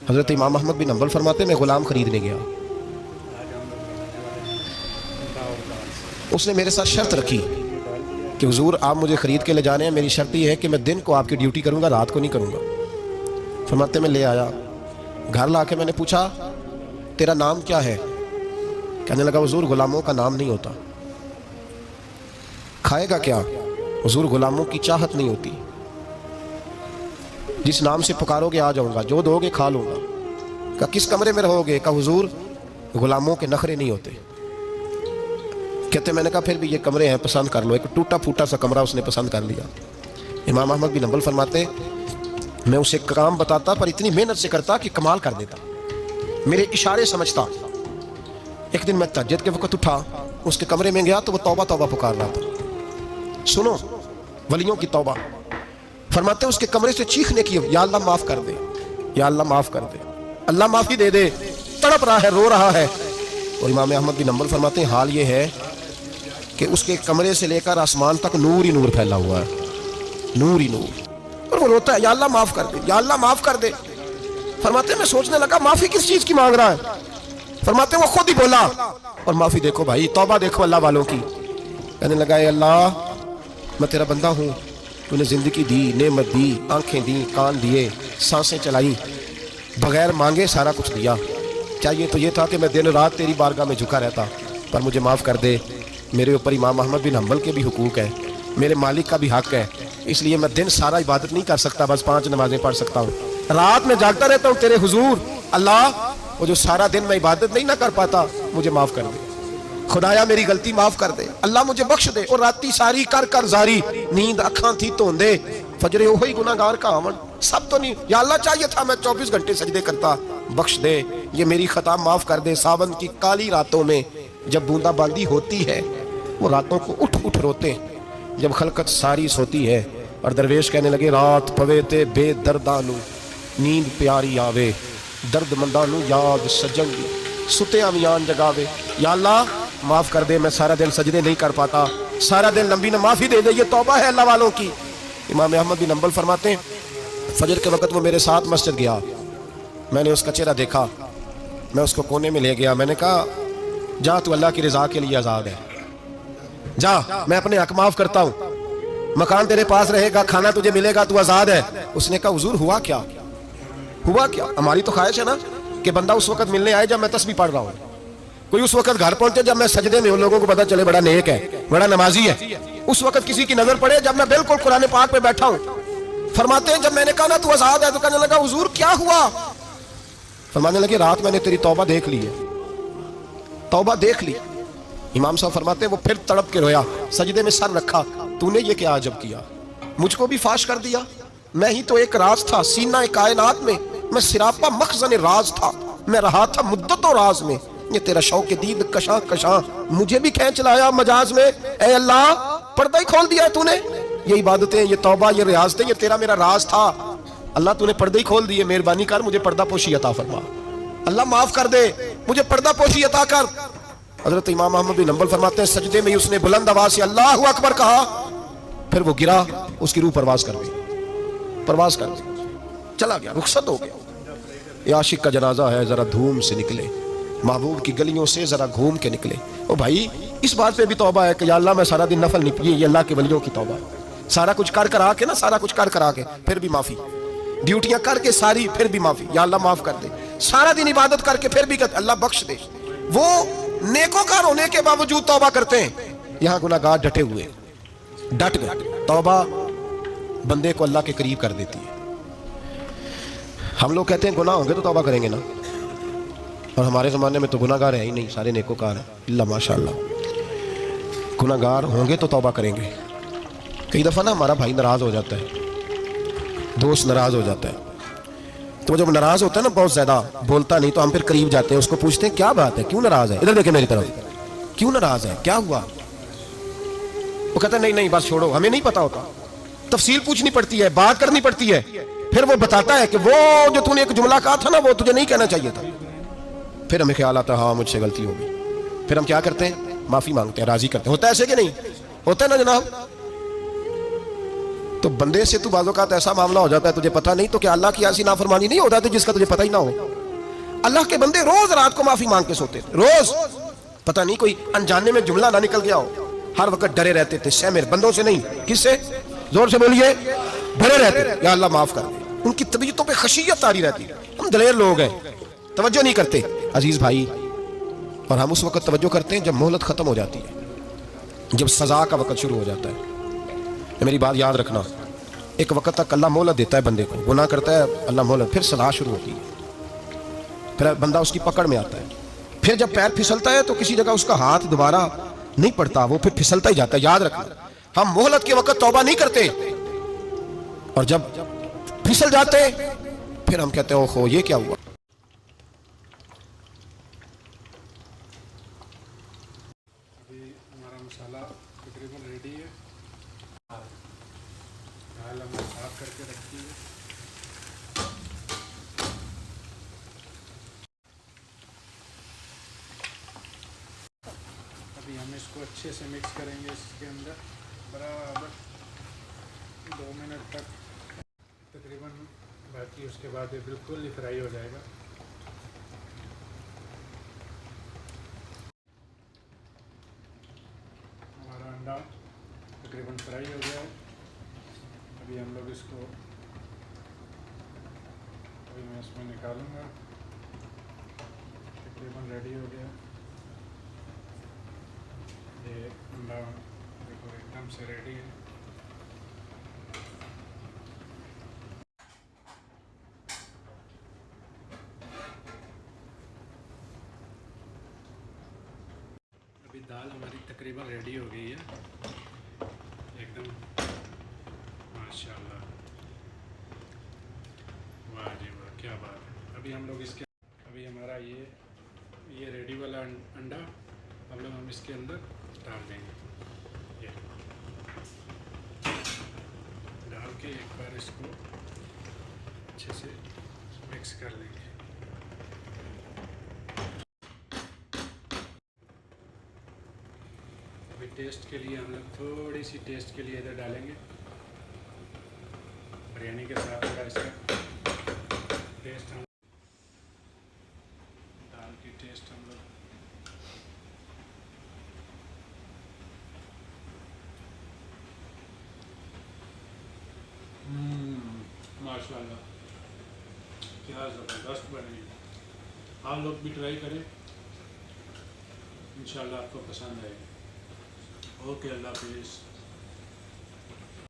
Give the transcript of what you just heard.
حضرت امام احمد بن حنبل فرماتے میں غلام خریدنے گیا، اس نے میرے ساتھ شرط رکھی کہ حضور آپ مجھے خرید کے لے جانے ہیں، میری شرط یہ ہے کہ میں دن کو آپ کی ڈیوٹی کروں گا، رات کو نہیں کروں گا۔ فرماتے میں لے آیا، گھر لا کے میں نے پوچھا تیرا نام کیا ہے؟ کہنے لگا حضور غلاموں کا نام نہیں ہوتا۔ کھائے گا کیا؟ حضور غلاموں کی چاہت نہیں ہوتی، جس نام سے پکارو گے آ جاؤں گا، جو دو گے کھا لوں گا۔ کہا کس کمرے میں رہو گے؟ کہا حضور غلاموں کے نخرے نہیں ہوتے۔ کہتے میں نے کہا پھر بھی یہ کمرے ہیں، پسند کر لو۔ ایک ٹوٹا پھوٹا سا کمرہ اس نے پسند کر لیا۔ امام احمد بن حنبل فرماتے میں اسے کام بتاتا پر اتنی محنت سے کرتا کہ کمال کر دیتا، میرے اشارے سمجھتا۔ ایک دن میں تہجد کے وقت اٹھا، اس کے کمرے میں گیا تو وہ توبہ توبہ پکار رہا تھا۔ سنو ولیوں کی توبہ، فرماتے اس کے کمرے سے چیخنے کی، یا اللہ معاف کر دے، یا اللہ معاف کر دے، اللہ معافی دے دے، تڑپ رہا ہے، رو رہا ہے۔ اور امام احمد بن حنبل فرماتے ہیں حال یہ ہے کہ اس کے کمرے سے لے کر آسمان تک نور ہی نور پھیلا ہوا ہے، نور ہی نور، اور وہ روتا ہے یا اللہ معاف کر دے، یا اللہ معاف کر دے۔ فرماتے ہیں میں سوچنے لگا معافی کس چیز کی مانگ رہا ہے؟ فرماتے ہیں وہ خود ہی بولا، اور معافی دیکھو بھائی، توبہ دیکھو اللہ والوں کی۔ کہنے لگا اے اللہ میں تیرا بندہ ہوں، تو نے زندگی دی، نعمت دی، آنکھیں دی، کان دیے، سانسیں چلائی، بغیر مانگے سارا کچھ دیا۔ چاہیے تو یہ تھا کہ میں دن رات تیری بارگاہ میں جھکا رہتا، پر مجھے معاف کر دے۔ میرے اوپر امام احمد بن حنبل کے بھی حقوق ہے، میرے مالک کا بھی حق ہے، اس لیے میں دن سارا عبادت نہیں کر سکتا، بس 5 نمازیں پڑھ سکتا ہوں، رات میں جاگتا رہتا ہوں تیرے حضور۔ اللہ وہ جو سارا دن میں عبادت نہیں نہ کر پاتا مجھے معاف کر دے، خدایا میری غلطی معاف کر دے، اللہ مجھے بخش دے۔ اور راتی ساری کر کر زاری، نیند اکھاں تھی توندے، فجرے وہی گناہگار کا آمن، سب تو نہیں، یا اللہ چاہیے تھا میں 24 گھنٹے سجدے کرتا، بخش دے، یہ میری خطا معاف کر دے۔ ساون کی کالی راتوں میں جب بوندا باندی ہوتی ہے، وہ راتوں کو اٹھ اٹھ روتے ہیں، جب خلقت ساری سوتی ہے، اور درویش کہنے لگے رات پوے تے بے دردانو نیند پیاری آوے، درد مندانو یاد سجنگی ستے امیان جگاوے۔ یا اللہ معاف کر دے، میں سارا دن سجدے نہیں کر پاتا، سارا دن لمبی نہ معافی دے دے، یہ توبہ ہے اللہ والوں کی۔ امام احمد بن حنبل فرماتے ہیں فجر کے وقت وہ میرے ساتھ مسجد گیا، میں نے اس کا چہرہ دیکھا، میں اس کو کونے میں لے گیا، میں نے کہا جا تو اللہ کی رضا کے لیے آزاد ہے، جا میں اپنے حق معاف کرتا ہوں، مکان تیرے پاس رہے گا، کھانا تجھے ملے گا، تو آزاد ہے۔ اس نے کہا حضور ہوا کیا؟ ہوا کیا؟ ہماری تو خواہش ہے نا کہ بندہ اس وقت ملنے آئے جب میں تسبیح پڑھ رہا ہوں، کوئی اس وقت گھر پہنچے جب میں سجدے میں ہوں، لوگوں کو پتا چلے بڑا نیک ہے، بڑا نمازی ہے، اس وقت کسی کی نظر پڑے جب میں بالکل قرآن پاک پہ بیٹھا ہوں۔ فرماتے ہیں جب میں نے کہا نا تو آزاد ہے، تو کہنے لگا حضور کیا ہوا؟ فرمانے لگے رات میں نے تیری توبہ دیکھ لی ہے، توبہ دیکھ لی۔ امام صاحب فرماتے ہیں وہ پھر تڑپ کے رویا، سجدے میں سر رکھا، تو نے یہ کیا عجب کیا، مجھ کو بھی فاش کر دیا، میں ہی تو ایک راز تھا سینہ کائنات میں، میں سراپا مخزن راز تھا، میں رہا تھا مدت و راز میں، یہ تیرا شوق دید کشاں کشاں مجھے بھی کھینچ لایا مجاز میں۔ اے اللہ پردہ ہی کھول دیا تو نے، یہ عبادتیں، یہ توبہ، یہ ریاضتیں، یہ تیرا میرا راز تھا، اللہ تو نے پردہ ہی کھول دیے، مہربانی کر مجھے پردہ پوشی عطا فرما، اللہ معاف کر دے، مجھے پردہ پوشی عطا کر۔ حضرت امام احمد بن حنبل فرماتے ہیں سجدے میں اس نے بلند آواز سے اللہ اکبر کہا، پھر وہ گرا، اس کی روح پرواز کر گئی، پرواز کر گئی، چلا گیا، رخصت ہو گیا۔ یہ عاشق کا جنازہ ہے، ذرا دھوم سے نکلے، محبوب کی گلیوں سے ذرا گھوم کے نکلے۔ او بھائی اس بات پہ بھی توبہ ہے کہ یا اللہ میں سارا دن نفل نہیں پڑھی، یہ اللہ کے ولیوں کی توبہ ہے، سارا کچھ کر کر آ کے نا، سارا کچھ کر کر آ کے پھر بھی معافی، ڈیوٹیاں کر کے ساری پھر بھی معافی، یا اللہ معاف کر دے، سارا دن عبادت کر کے پھر بھی اللہ بخش دے۔ وہ نیکوکار ہونے کے باوجود توبہ کرتے ہیں، یہاں گناہگار ڈٹے ہوئے، ڈٹ گئے۔ توبہ بندے کو اللہ کے قریب کر دیتی ہے۔ ہم لوگ کہتے ہیں گناہ ہوں گے تو توبہ کریں گے نا، اور ہمارے زمانے میں تو گناہگار ہے ہی نہیں، سارے نیکوکار ہیں، اللہ ماشاءاللہ، گناہگار ہوں گے تو توبہ کریں گے۔ کئی دفعہ نا ہمارا بھائی ناراض ہو جاتا ہے، دوست ناراض ہو جاتا ہے، تو جب ناراض ہوتا ہے نا بہت زیادہ بولتا نہیں، تو ہم پھر قریب جاتے ہیں، اس کو پوچھتے ہیں کیا بات ہے، کیوں ناراض ہے، ادھر دیکھیں میری طرف، کیوں ناراض ہے، کیا ہوا؟ وہ کہتا ہے نہیں نہیں بس چھوڑو، ہمیں نہیں پتا ہوتا، تفصیل پوچھنی پڑتی ہے، بات کرنی پڑتی ہے، پھر وہ بتاتا ہے کہ وہ جو تو نے ایک جملہ کہا تھا نا وہ تجھے نہیں کہنا چاہیے تھا، پھر ہمیں خیال آتا ہے ہاں مجھ سے غلطی ہوگی، پھر ہم کیا کرتے ہیں، معافی مانگتے ہیں، راضی کرتے ہیں، ہوتا ہے ایسے کہ نہیں ہوتا ہے نا جناب؟ تو بندے سے تو بعض اوقات ایسا معاملہ ہو جاتا ہے تجھے پتہ نہیں، تو کیا اللہ کی ایسی نافرمانی نہیں ہو جاتی جس کا تجھے پتہ ہی نہ ہو؟ اللہ کے بندے روز رات کو معافی مانگ کے سوتے تھے، روز، پتہ نہیں کوئی انجانے میں جملہ نہ نکل گیا ہو، ہر وقت ڈرے رہتے تھے، سہمر بندوں سے نہیں، کس سے؟ زور سے بولیے، ڈرے رہتے تھے یا اللہ معاف کر دے۔ ان کی طبیعتوں پہ خشیت تاری رہتی، ہم دلیر لوگ ہیں، توجہ نہیں کرتے عزیز بھائی، اور ہم اس وقت توجہ کرتے ہیں جب مہلت ختم ہو جاتی ہے، جب سزا کا وقت شروع ہو جاتا ہے۔ میری بات یاد رکھنا، ایک وقت تک اللہ مہلت دیتا ہے بندے کو، گناہ کرتا ہے اللہ مہلت، پھر سزا شروع ہوتی ہے، پھر بندہ اس کی پکڑ میں آتا ہے، پھر جب پیر پھسلتا ہے تو کسی جگہ اس کا ہاتھ دوبارہ نہیں پڑتا، وہ پھر پھسلتا ہی جاتا ہے۔ یاد رکھنا، ہم مہلت کے وقت توبہ نہیں کرتے، اور جب پھسل جاتے پھر ہم کہتے ہیں اوہو یہ کیا ہوا۔ ابھی ہمارا مسالہ تقریباً ریڈی ہے، دال ہم نے صاف کر کے رکھی ہے۔ ابھی ہم اس کو اچھے سے مکس کریں گے اس کے اندر برابر 2 منٹ تک تقریباً، باقی اس کے بعد یہ بالکل ہی فرائی ہو جائے گا۔ ہمارا انڈا تقریباً فرائی ہو گیا ہے، ابھی ہم لوگ اس کو، ابھی میں اس میں نکالوں گا، تقریباً ریڈی ہو گیا یہ انڈا، دیکھو ایک دم سے ریڈی ہے۔ ابھی دال ہماری تقریباً ریڈی ہو گئی ہے، ایک دم ماشاء اللہ، واہ جی واہ کیا بات ہے۔ ابھی ہم لوگ اس کے، ابھی ہمارا یہ ریڈی والا انڈا ہم اس کے اندر ڈال دیں گے، یہ ڈال کے ایک بار اس کو اچھے سے مکس کر لیں گے۔ ابھی ٹیسٹ کے لیے ہم لوگ تھوڑی سی ٹیسٹ کے لیے ادھر ڈالیں گے، بریانی کے ساتھ تھوڑا اس کا ٹیسٹ، ہم دال کی ٹیسٹ ہم لوگ ماشاء اللہ کیا زبردست بنے گی، آپ لوگ بھی ٹرائی کریں، انشاءاللہ آپ کو پسند آئے گی۔ اوکے، اللہ حافظ۔